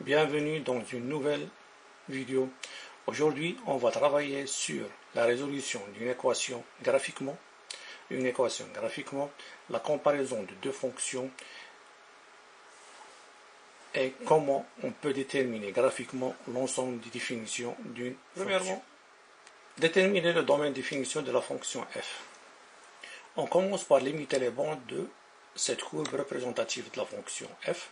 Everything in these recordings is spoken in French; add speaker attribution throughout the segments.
Speaker 1: bienvenue dans une nouvelle vidéo. Aujourd'hui, on va travailler sur la résolution d'une équation graphiquement. La comparaison de deux fonctions et comment on peut déterminer graphiquement l'ensemble des définitions d'une fonction. Premièrement, déterminer le domaine de définition de la fonction f. On commence par limiter les bandes de cette courbe représentative de la fonction f.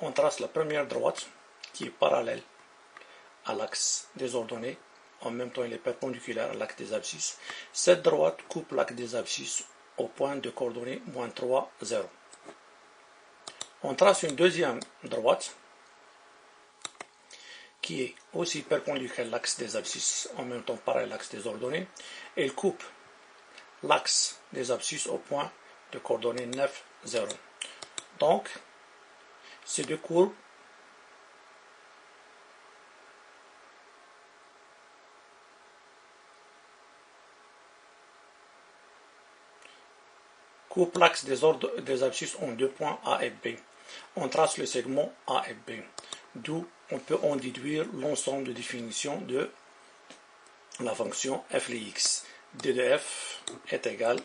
Speaker 1: On trace la première droite qui est parallèle à l'axe des ordonnées. En même temps, elle est perpendiculaire à l'axe des abscisses. Cette droite coupe l'axe des abscisses au point de coordonnées -3, 0. On trace une deuxième droite qui est aussi perpendiculaire à l'axe des abscisses, en même temps parallèle à l'axe des ordonnées. Elle coupe l'axe des abscisses au point de coordonnées 9, 0. Donc, ces deux courbes coupent l'axe des abscisses en deux points A et B. On trace le segment A et B, d'où on peut en déduire l'ensemble de définitions de la fonction f de x. d de f est égal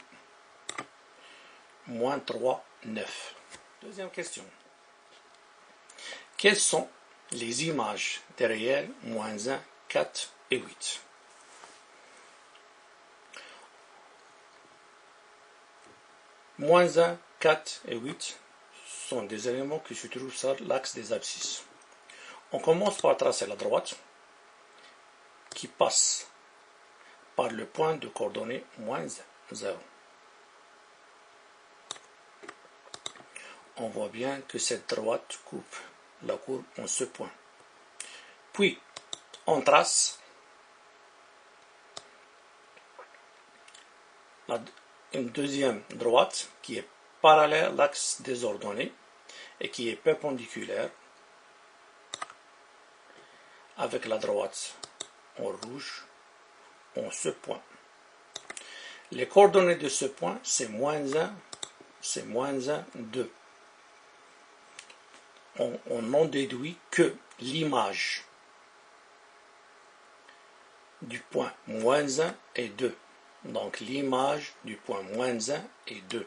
Speaker 1: -3, 9. Deuxième question. Quelles sont les images des réels -1, 4 et 8? -1, 4 et 8 sont des éléments qui se trouvent sur l'axe des abscisses. On commence par tracer la droite qui passe par le point de coordonnées -0. On voit bien que cette droite coupe la courbe en ce point. Puis, on trace une deuxième droite qui est parallèle à l'axe des ordonnées et qui est perpendiculaire avec la droite en rouge en ce point. Les coordonnées de ce point, c'est -1, c'est -1, 2. On en déduit que l'image du point -1 est 2. Donc l'image du point -1 est 2.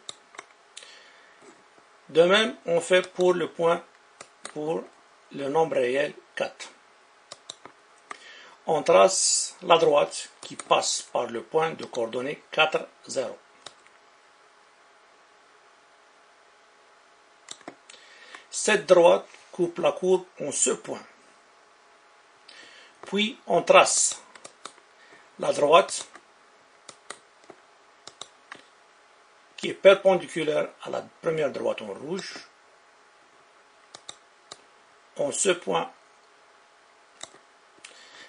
Speaker 1: De même, on fait pour le nombre réel 4. On trace la droite qui passe par le point de coordonnées 4, 0. Cette droite coupe la courbe en ce point. Puis on trace la droite qui est perpendiculaire à la première droite en rouge en ce point.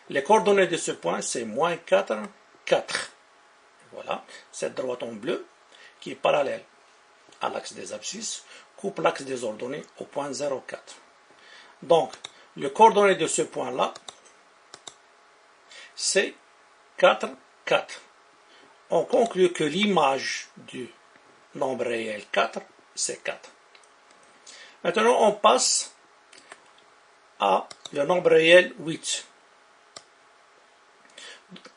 Speaker 1: Les coordonnées de ce point, c'est -4, 4. Voilà, cette droite en bleu qui est parallèle à l'axe des abscisses coupe l'axe des ordonnées au point 0, 4. Donc, les coordonnées de ce point-là, c'est 4, 4. On conclut que l'image du nombre réel 4, c'est 4. Maintenant, on passe à le nombre réel 8.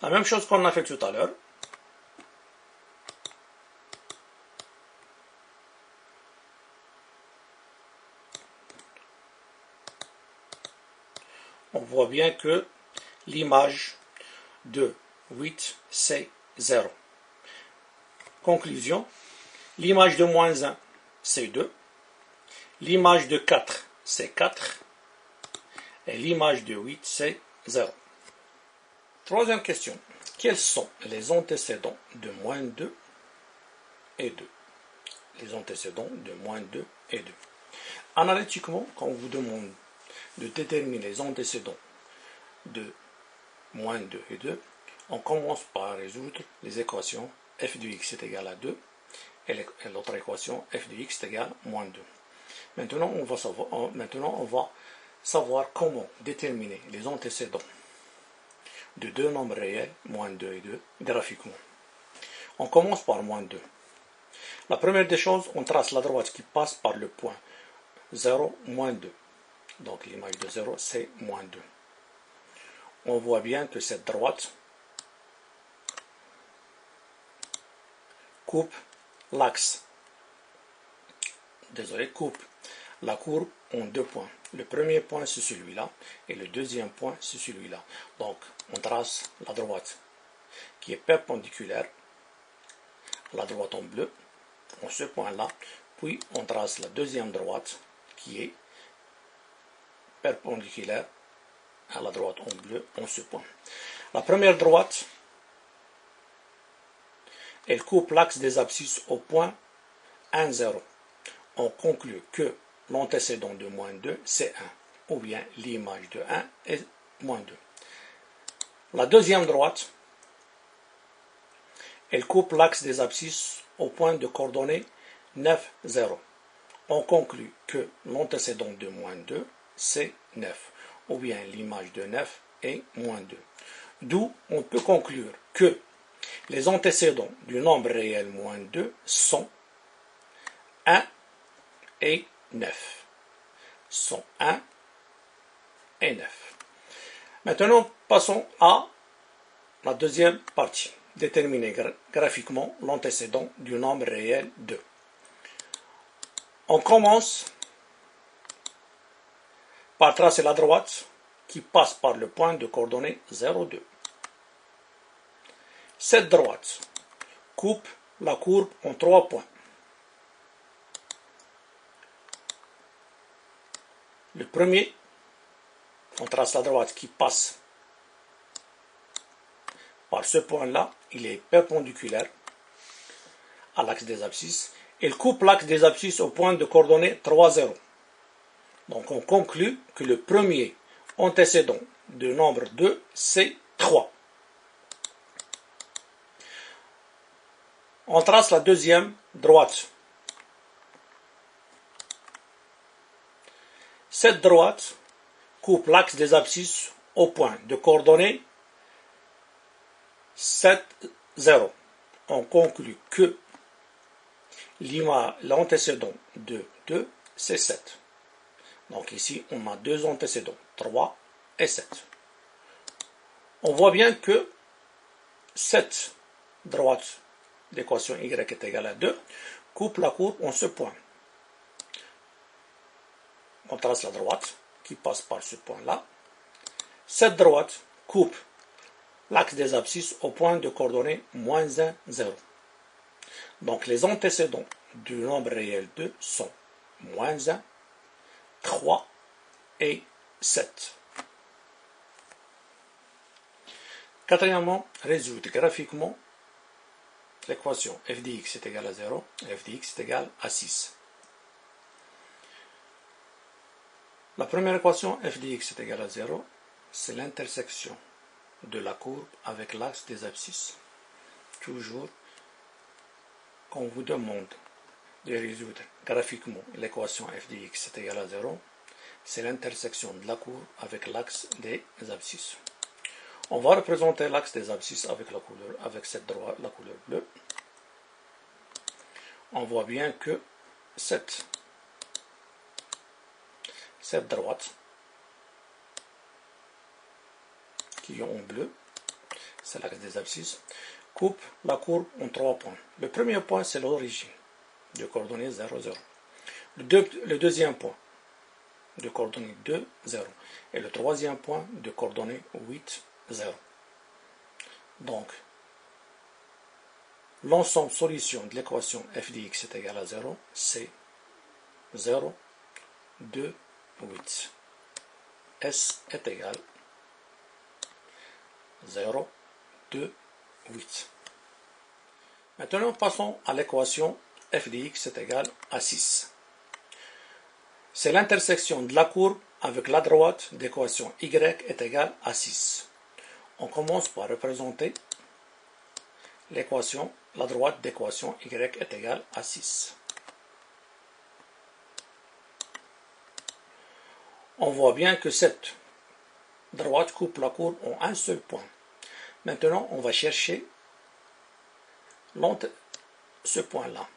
Speaker 1: La même chose qu'on a fait tout à l'heure. On voit bien que l'image de 8, c'est 0. Conclusion, l'image de -1, c'est 2. L'image de 4, c'est 4. Et l'image de 8, c'est 0. Troisième question. Quels sont les antécédents de -2 et 2? Les antécédents de -2 et 2. Analytiquement, quand on vous demande de déterminer les antécédents de -2 et 2, on commence par résoudre les équations f de x est égal à 2 et l'autre équation f de x est égal à -2. Maintenant, on va savoir comment déterminer les antécédents de deux nombres réels, -2 et 2, graphiquement. On commence par -2. La première des choses, on trace la droite qui passe par le point 0, -2. Donc l'image de 0, c'est moins 2. On voit bien que cette droite coupe l'axe. Coupe la courbe en 2 points. Le premier point, c'est celui-là, et le deuxième point, c'est celui-là. Donc, on trace la droite qui est perpendiculaire à la droite en bleu, en ce point-là, puis on trace la deuxième droite qui est perpendiculaire à la droite en bleu, en ce point. La première droite, elle coupe l'axe des abscisses au point 1, 0. On conclut que l'antécédent de moins 2, c'est 1, ou bien l'image de 1 est moins 2. La deuxième droite, elle coupe l'axe des abscisses au point de coordonnées 9, 0. On conclut que l'antécédent de moins 2, c'est 9, ou bien l'image de 9 est moins 2. D'où on peut conclure que les antécédents du nombre réel moins 2 sont 1 et 9. Sont 1 et 9. Maintenant, passons à la deuxième partie. Déterminer graphiquement l'antécédent du nombre réel 2. On commence par tracer la droite qui passe par le point de coordonnées 0, 2. Cette droite coupe la courbe en 3 points. Le premier, on trace la droite qui passe par ce point-là, il est perpendiculaire à l'axe des abscisses. Il coupe l'axe des abscisses au point de coordonnées 3, 0. Donc on conclut que le premier antécédent du nombre 2, c'est 3. On trace la deuxième droite. Cette droite coupe l'axe des abscisses au point de coordonnées 7, 0. On conclut que l'antécédent de 2, c'est 7. Donc ici, on a deux antécédents, 3 et 7. On voit bien que cette droite d'équation y est égale à 2 coupe la courbe en ce point. On trace la droite qui passe par ce point-là. Cette droite coupe l'axe des abscisses au point de coordonnées moins 1, 0. Donc les antécédents du nombre réel 2 sont moins 1, 3 et 7. Quatrièmement, résoudre graphiquement l'équation f de x est égal à 0 et f de x est égal à 6. La première équation f de x est égal à 0, c'est l'intersection de la courbe avec l'axe des abscisses. Toujours, quand on vous demande de résoudre graphiquement l'équation f de x est égal à 0, c'est l'intersection de la courbe avec l'axe des abscisses. On va représenter l'axe des abscisses avec la couleur bleue. On voit bien que cette droite qui est en bleu, c'est l'axe des abscisses, coupe la courbe en 3 points. Le premier point, c'est l'origine de coordonnées 0, 0. Le deuxième point de coordonnées 2, 0. Et le troisième point de coordonnées 8, 0. Donc, l'ensemble solution de l'équation f de x est égal à 0, c'est 0, 2, 8. S est égal 0, 2, 8. Maintenant, passons à l'équation f de x est égal à 6. C'est l'intersection de la courbe avec la droite d'équation y est égal à 6. On commence par représenter l'équation, la droite d'équation y est égale à 6. On voit bien que cette droite coupe la courbe en un seul point. Maintenant, on va chercher ce point-là.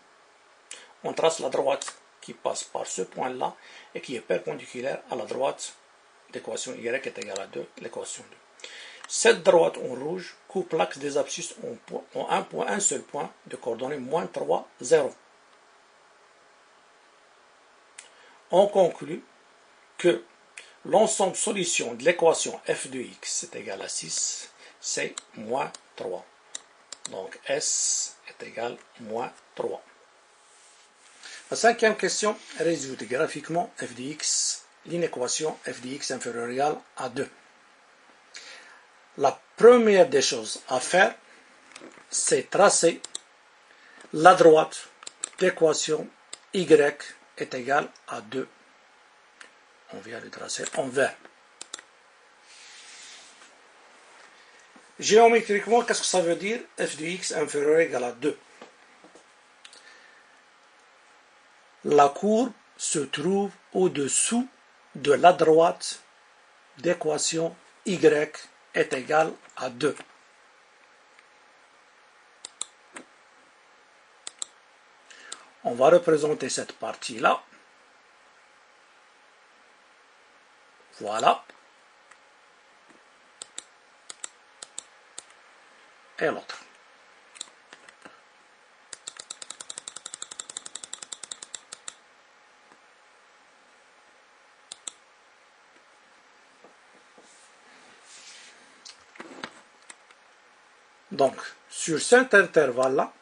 Speaker 1: On trace la droite qui passe par ce point-là et qui est perpendiculaire à la droite d'équation y est égale à 2, l'équation 2. Cette droite en rouge coupe l'axe des abscisses en un seul point de coordonnées moins 3, 0. On conclut que l'ensemble solution de l'équation f de x est égal à 6, c'est moins 3. Donc S est égal à moins 3. La cinquième question résout graphiquement f de x, l'inéquation f de x inférieure ou égale à 2. La première des choses à faire, c'est tracer la droite d'équation y est égale à 2. On vient de tracer en vert. Géométriquement, qu'est-ce que ça veut dire f de x inférieur ou égal à 2? La courbe se trouve au-dessous de la droite d'équation y est égale à 2. On va représenter cette partie-là. Voilà. Et l'autre. Donc, sur cet intervalle-là,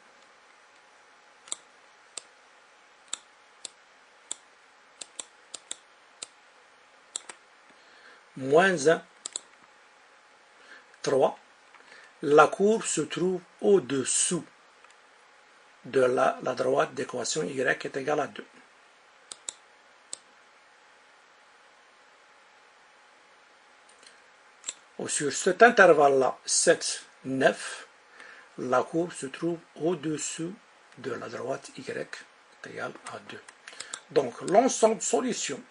Speaker 1: moins 1, 3, la courbe se trouve au-dessous de la droite d'équation y est égale à 2. Sur cet intervalle-là, 7, 9, la courbe se trouve au-dessous de la droite y est égale à 2. Donc, l'ensemble solution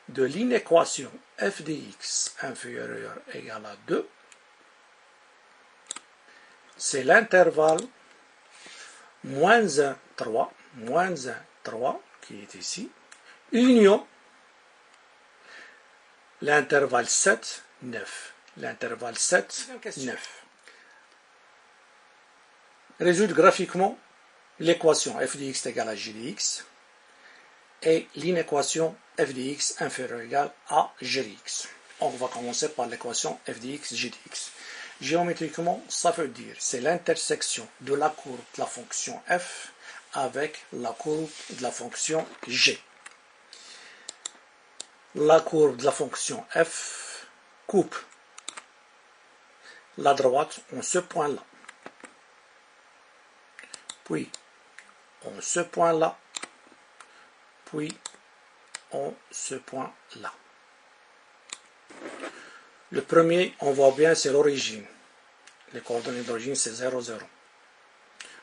Speaker 1: de l'inéquation f de x inférieur ou égal à 2, c'est l'intervalle moins 1, 3, qui est ici, union l'intervalle 7, 9. L'intervalle 7, 9. Résulte graphiquement l'équation f de x est égal à g de x et l'inéquation f de x inférieur ou égal à g de x. On va commencer par l'équation f de x, g de x. Géométriquement, ça veut dire c'est l'intersection de la courbe de la fonction f avec la courbe de la fonction g. La courbe de la fonction f coupe la droite en ce point-là. Puis, en ce point-là. Puis, en ce point-là. Le premier, on voit bien, c'est l'origine. Les coordonnées d'origine, c'est 0, 0.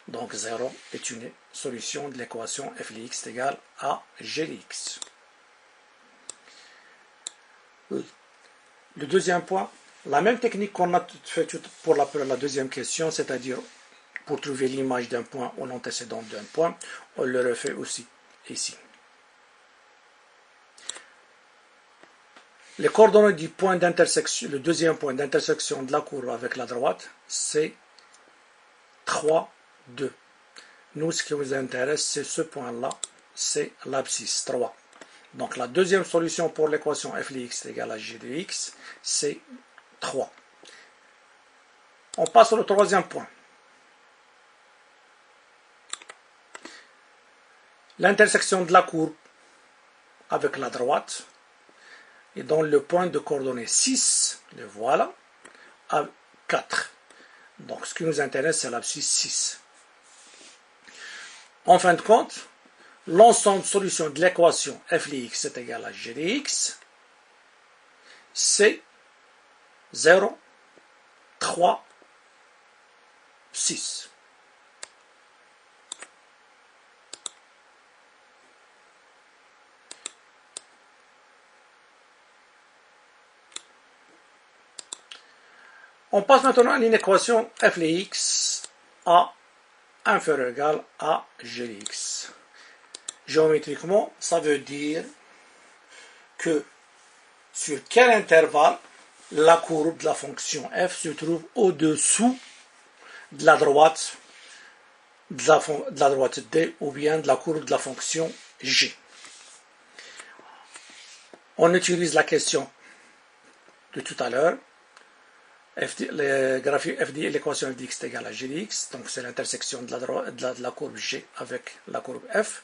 Speaker 1: Donc 0 est une solution de l'équation f de x égale à g de x. Le deuxième point, la même technique qu'on a fait pour la deuxième question, c'est-à-dire pour trouver l'image d'un point ou l'antécédent d'un point, on le refait aussi ici. Les coordonnées du point d'intersection, le deuxième point d'intersection de la courbe avec la droite, c'est 3, 2. Nous, ce qui nous intéresse, c'est ce point-là, c'est l'abscisse 3. Donc la deuxième solution pour l'équation f de x égale à g de x, c'est 3. On passe au troisième point. L'intersection de la courbe avec la droite et dans le point de coordonnées 6, le voilà, à 4. Donc ce qui nous intéresse, c'est l'abscisse 6. En fin de compte, l'ensemble solution de l'équation f de x est égal à g de x, c'est 0, 3, 6. On passe maintenant à l'inéquation f de x a inférieur ou égal à g de x. Géométriquement, ça veut dire que sur quel intervalle la courbe de la fonction f se trouve au-dessous de la droite D ou bien de la courbe de la fonction G. On utilise la question de tout à l'heure. Le graphique f dit l'équation f dx est égale à g dx, donc c'est l'intersection de la courbe G avec la courbe f.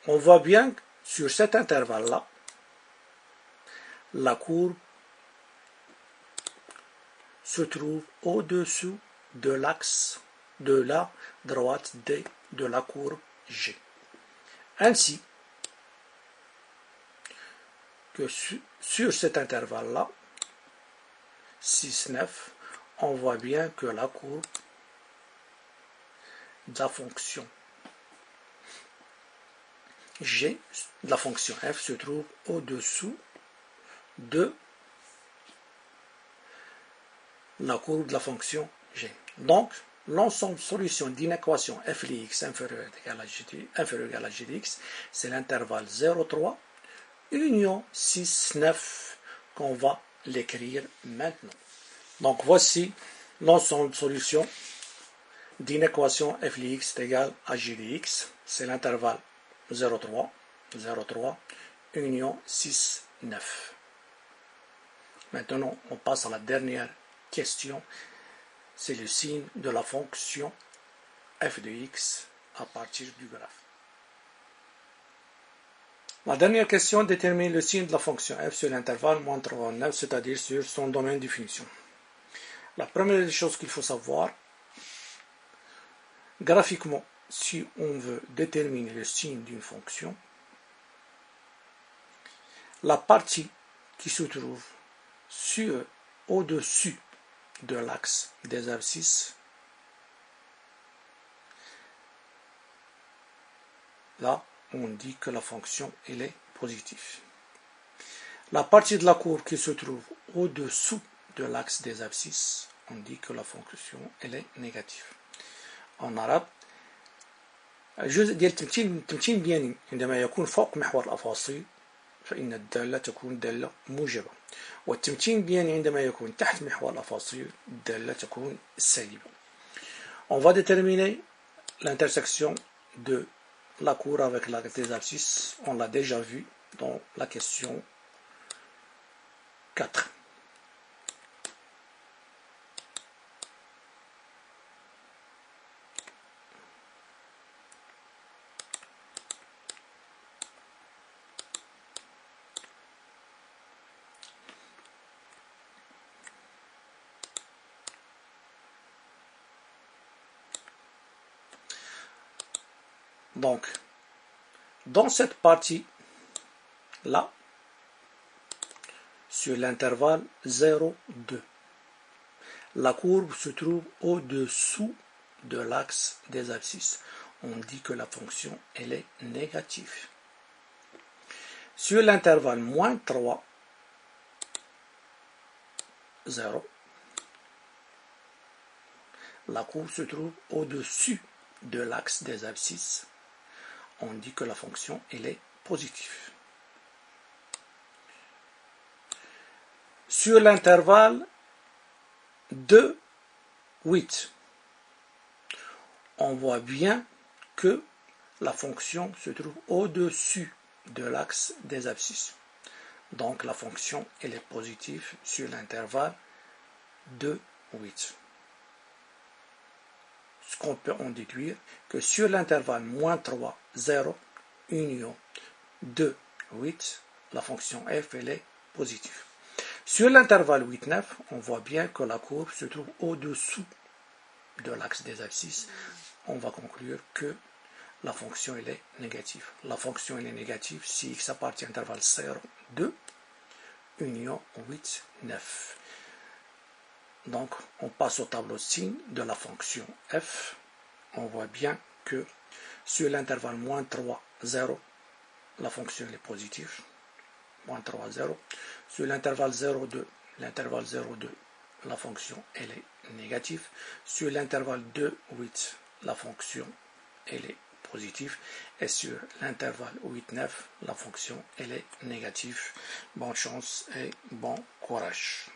Speaker 1: On voit bien que sur cet intervalle-là, la courbe se trouve au-dessous de l'axe de la droite D de la courbe G. Ainsi que sur cet intervalle-là, 6, 9, on voit bien que la courbe de la fonction G, de la fonction f, se trouve au-dessous de la courbe de la fonction G. Donc, l'ensemble solution d'une équation f de x inférieur ou égal à g de x, c'est l'intervalle 0,3 union 6, 9 qu'on va l'écrire maintenant. Donc, voici l'ensemble solution d'une équation f de x est égal à g de x, c'est l'intervalle 0,3 union 6, 9. Maintenant, on passe à la dernière question, c'est le signe de la fonction f de x à partir du graphe. La dernière question détermine le signe de la fonction f sur l'intervalle moins 3, 9, c'est-à-dire sur son domaine de fonction. La première des choses qu'il faut savoir, graphiquement, si on veut déterminer le signe d'une fonction, la partie qui se trouve au-dessus de l'axe des abscisses, là, on dit que la fonction elle est positive. La partie de la courbe qui se trouve au-dessous de l'axe des abscisses, on dit que la fonction elle est négative. En arabe, الجزء ديال التمثيل بياني عندما يكون فوق محور الأفاصيل فإن الدالة تكون دالة موجبة، والتمثيل بياني عندما يكون تحت محور الأفاصيل الدالة تكون سالبة. On va déterminer l'intersection de la courbe avec l'axe des abscisses, on l'a déjà vu dans la question 4. Donc, dans cette partie-là, sur l'intervalle 0, 2, la courbe se trouve au-dessous de l'axe des abscisses. On dit que la fonction elle est négative. Sur l'intervalle moins 3, 0, la courbe se trouve au-dessus de l'axe des abscisses. On dit que la fonction elle est positive. Sur l'intervalle 2, 8, on voit bien que la fonction se trouve au-dessus de l'axe des abscisses. Donc la fonction elle est positive sur l'intervalle 2, 8. Ce qu'on peut en déduire que sur l'intervalle moins 3, 0, union 2, 8, la fonction f elle est positive. Sur l'intervalle 8, 9, on voit bien que la courbe se trouve au-dessous de l'axe des abscisses. On va conclure que la fonction elle est négative. La fonction elle est négative si x appartient à l'intervalle 0, 2, union 8, 9. Donc, on passe au tableau de signe de la fonction f. On voit bien que sur l'intervalle moins 3, 0, la fonction est positive. Moins 3, 0. Sur l'intervalle 0, 2, la fonction elle est négative. Sur l'intervalle 2, 8, la fonction elle est positif. Et sur l'intervalle 8-9, la fonction elle est négative. Bonne chance et bon courage.